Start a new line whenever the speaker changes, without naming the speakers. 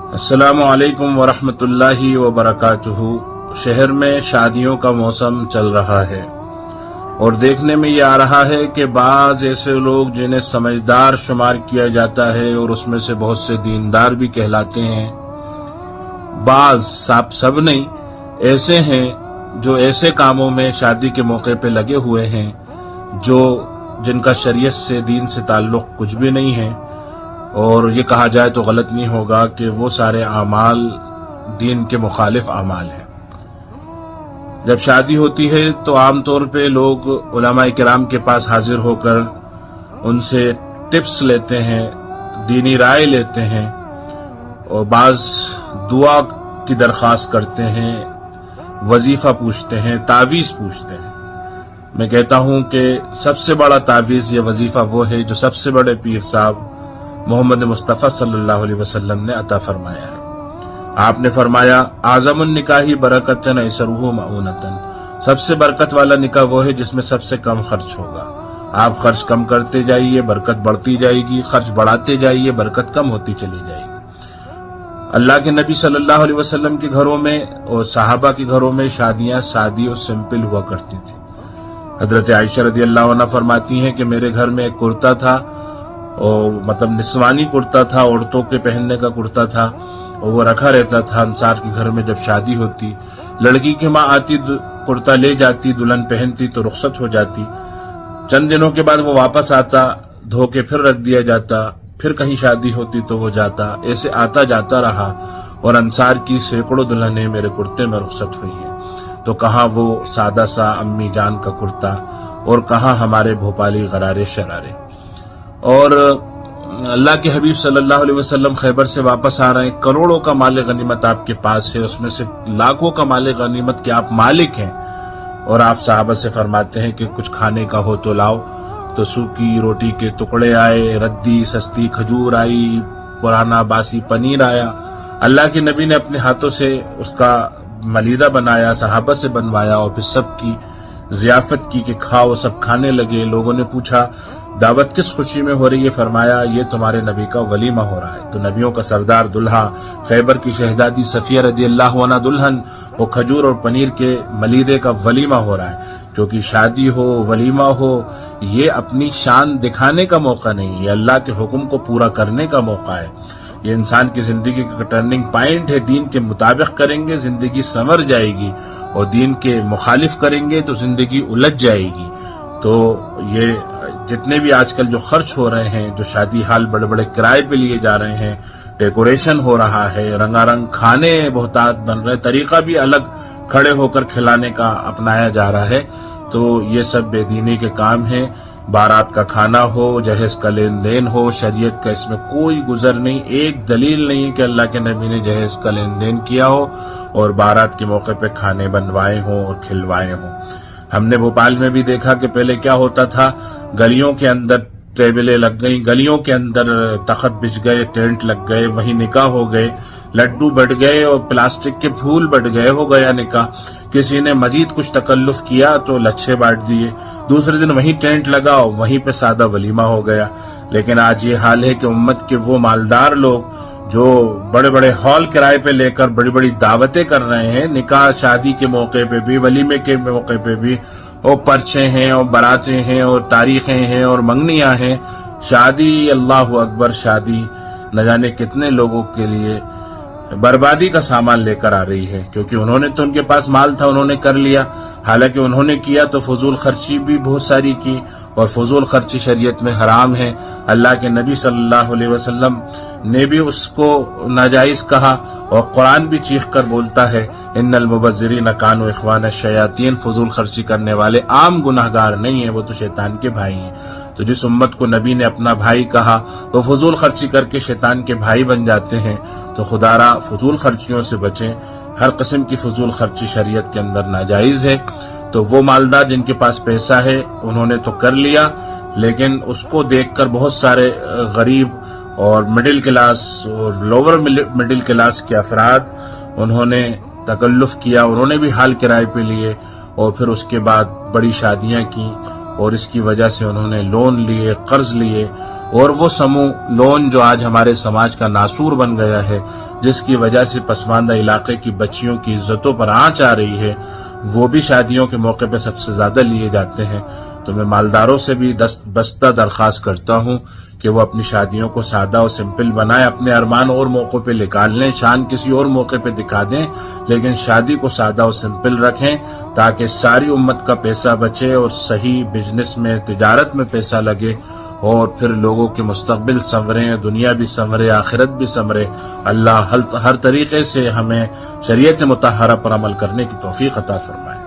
अस्सलामु अलैकुम वरहमतुल्लाहि वबरकातुहू। शहर में शादियों का मौसम चल रहा है और देखने में ये आ रहा है कि बाज ऐसे लोग जिन्हें समझदार शुमार किया जाता है और उसमें से बहुत से दीनदार भी कहलाते हैं, बाज सब नहीं ऐसे हैं जो ऐसे कामों में शादी के मौके पे लगे हुए हैं जिनका शरीयत से दीन से ताल्लुक कुछ भी नहीं है। और ये कहा जाए तो गलत नहीं होगा कि वो सारे आमाल दीन के मुखालिफ आमाल हैं। जब शादी होती है तो आम तौर पे लोग उलमाए किराम के पास हाजिर होकर उनसे टिप्स लेते हैं, दीनी राय लेते हैं और बाज दुआ की दरख्वास्त करते हैं, वजीफा पूछते हैं, तावीज़ पूछते हैं। मैं कहता हूं कि सबसे बड़ा तावीज़ या वजीफा वो है जो सबसे बड़े पीर साहब मोहम्मद मुस्तफ़ा सल्लल्लाहु अलैहि वसल्लम ने अता फरमाया है। आपने फरमाया, आज़मुन निकाही बरकतन ऐसरुहु मऊनतन, सबसे बरकत वाला निकाह वो है जिसमें सबसे कम खर्च होगा। आप खर्च कम करते जाइए, बरकत बढ़ती जाएगी, खर्च बढ़ाते जाइए, बरकत कम होती चली जाएगी। अल्लाह के नबी सल्लल्लाहु अलैहि वसल्लम के घरों में और सहाबा के घरों में शादियां सादी और सिंपल हुआ करती थी। हजरत आयशा रदियल्लाहु अन्हा फरमाती हैं कि मेरे घर में एक कुर्ता था और मतलब निस्वानी कुर्ता था, औरतों के पहनने का कुर्ता था और वो रखा रहता था। अंसार के घर में जब शादी होती, लड़की की माँ आती, कुर्ता ले जाती, दुल्हन पहनती तो रुखसत हो जाती। चंद दिनों के बाद वो वापस आता, धो के फिर रख दिया जाता, फिर कहीं शादी होती तो वो जाता। ऐसे आता जाता रहा और अंसार की सैकड़ों दुल्हनें मेरे कुर्ते में रुखसत हुई हैं। तो कहाँ वो सादा सा अम्मी जान का कुर्ता और कहाँ हमारे भोपाली गरारे शरारे। और अल्लाह के हबीब सल्लल्लाहु अलैहि वसल्लम खैबर से वापस आ रहे हैं, करोड़ों का माल गनीमत आपके पास है, उसमें से लाखों का माल गनीमत के आप मालिक हैं। और आप साहबा से फरमाते हैं कि कुछ खाने का हो तो लाओ। तो सूखी रोटी के टुकड़े आए, रद्दी सस्ती खजूर आई, पुराना बासी पनीर आया। अल्लाह के नबी ने अपने हाथों से उसका मलीदा बनाया, सहाबा से बनवाया और फिर सबकी जियाफत की कि खाओ। सब खाने लगे। लोगों ने पूछा, दावत किस खुशी में हो रही है? फरमाया, ये तुम्हारे नबी का वलीमा हो रहा है। तो नबियों का सरदार दुल्हा, खैबर की शहजादी सफिया रदियल्लाहु अन्हा दुल्हन, वो खजूर और पनीर के मलीदे का वलीमा हो रहा है। क्योंकि शादी हो, वलीमा हो, ये अपनी शान दिखाने का मौका नहीं, ये अल्लाह के हुक्म को पूरा करने का मौका है। ये इंसान की जिंदगी का टर्निंग पॉइंट है। दीन के मुताबिक करेंगे जिंदगी संवर जाएगी और दीन के मुखालिफ करेंगे तो जिंदगी उलझ जाएगी। तो ये जितने भी आजकल जो खर्च हो रहे हैं, जो शादी हाल बड़े बड़े किराए पे लिए जा रहे हैं, डेकोरेशन हो रहा है, रंगारंग खाने बहुतात बन रहे, तरीका भी अलग खड़े होकर खिलाने का अपनाया जा रहा है, तो ये सब बेदीनी के काम है। बारात का खाना हो, जहेज का लेन देन हो, शरीयत का इसमें कोई गुजर नहीं। एक दलील नहीं कि अल्लाह के नबी ने जहेज का लेन देन किया हो और बारात के मौके पे खाने बनवाए हों और खिलवाए हों। हमने भोपाल में भी देखा कि पहले क्या होता था, गलियों के अंदर टेबलें लग गई, गलियों के अंदर तख्त बिछ गए, टेंट लग गए, वहीं निकाह हो गए, लड्डू बढ़ गए और प्लास्टिक के फूल बढ़ गए, हो गया निकाह। किसी ने मजीद कुछ तकल्लुफ किया तो लच्छे बांट दिए, दूसरे दिन वहीं टेंट लगा और वहीं पे सादा वलीमा हो गया। लेकिन आज ये हाल है कि उम्मत के वो मालदार लोग जो बड़े बड़े हॉल किराए पे लेकर बड़ी बड़ी दावतें कर रहे हैं, निकाह शादी के मौके पे भी, वलीमे के मौके पे भी, और पर्चे हैं और बारातें हैं और तारीखें हैं और मंगनियां हैं। शादी, अल्लाहु अकबर, शादी न जाने कितने लोगों के लिए बर्बादी का सामान लेकर आ रही है। क्योंकि उन्होंने तो, उनके पास माल था, उन्होंने कर लिया। हालांकि उन्होंने किया तो फजूल खर्ची भी बहुत सारी की और फजूल खर्ची शरीयत में हराम है। अल्लाह के नबी सल्लल्लाहु अलैहि वसल्लम ने भी उसको नाजायज कहा और कुरान भी चीख कर बोलता है, इन्नल मुबज्जिरीन कानू इख्वान शयातीन, फजूल खर्ची करने वाले आम गुनाहगार नहीं है, वो तो शैतान के भाई हैं। तो जिस उम्मत को नबी ने अपना भाई कहा वो फजूल खर्ची करके शैतान के भाई बन जाते हैं। तो खुदारा फजूल खर्चियों से बचें। हर किस्म की फजूल खर्ची शरीयत के अंदर नाजायज है। तो वो मालदार जिनके पास पैसा है उन्होंने तो कर लिया, लेकिन उसको देखकर बहुत सारे गरीब और मिडिल क्लास और लोअर मिडिल क्लास के अफराद उन्होंने तकल्लुफ किया, उन्होंने भी हाल किराए पे लिए और फिर उसके बाद बड़ी शादियां की और इसकी वजह से उन्होंने लोन लिए, कर्ज लिए اور وہ سموہ لون جو آج ہمارے سماج کا ناسور بن گیا ہے، جس کی وجہ سے پسماندہ علاقے کی بچیوں کی عزتوں پر آنچ آ رہی ہے، وہ بھی شادیوں کے موقع پہ سب سے زیادہ لیے جاتے ہیں۔ تو میں مالداروں سے بھی بستہ درخواست کرتا ہوں کہ وہ اپنی شادیوں کو سادہ اور سمپل بنائیں، اپنے ارمان اور موقعوں پہ نکال لیں، شان کسی اور موقع پہ دکھا دیں، لیکن شادی کو سادہ اور سمپل رکھیں تاکہ ساری امت کا پیسہ بچے اور صحیح بزنس میں، تجارت میں پیسہ لگے، اور پھر لوگوں کے مستقبل سنورے، دنیا بھی سنورے، آخرت بھی سنورے۔ اللہ ہر طریقے سے ہمیں شریعت مطہرہ پر عمل کرنے کی توفیق عطا فرمائے۔